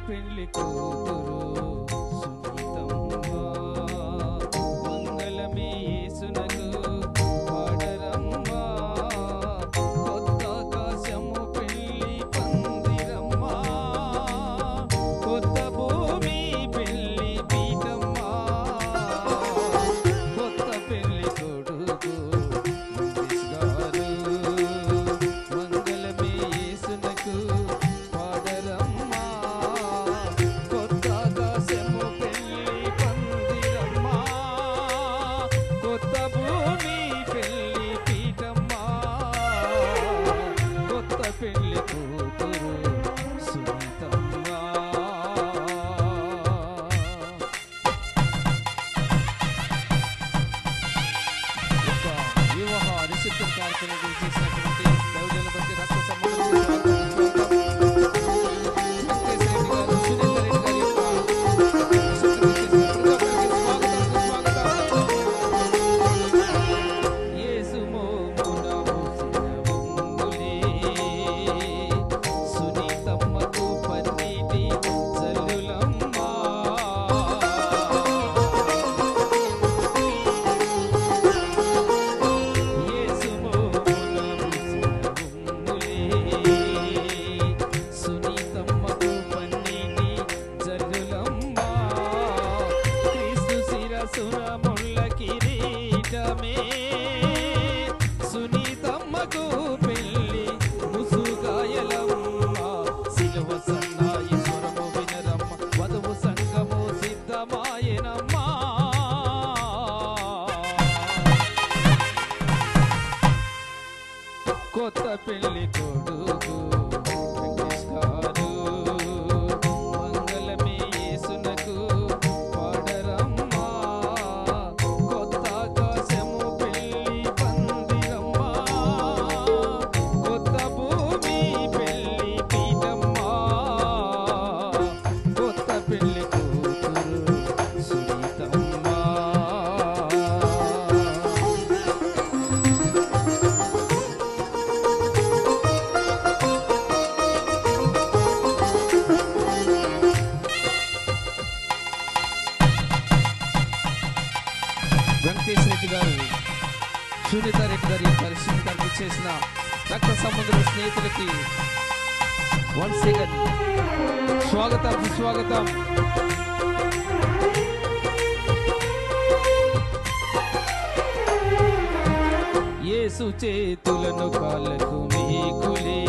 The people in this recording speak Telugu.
పెళ్లి కూతురు సునీతమ్మ మంగళమే యేసునకు పాడరమ్మ కొత్త ఆకాశము పెళ్లి పందిరమ్మ కొత్త భూమి పెళ్లి పీఠమ్మ కొత్త పెళ్లి కొడుకు గారు మంగళమే యేసునకు పెళ్లి కూతురు సునీతమ్మ వివాహ నిశ్చిత కార్యక్రమం చేసినటువంటి దైవజనుల బట్టి రక్త సంబంధం సురముళ్ళ కిరీటమే సునీతమ్మకు పెళ్లి ముసుగాయలమ్మ సిలువ సన్నాయి స్వరము వినరమ్మ వధువు సంగము సిద్ధమాయనమ్మా కొత్త పెళ్లి కొడుకు వెంకటేష్ రెడ్డి గారు సునీత రెడ్డి గారి పరిశీలన చేసిన రక్త సంబంధుల స్నేహితులకి వన్స్ అగైన్ స్వాగతం సుస్వాగతం. యేసు చేతులను కాళ్ళకు మేకులే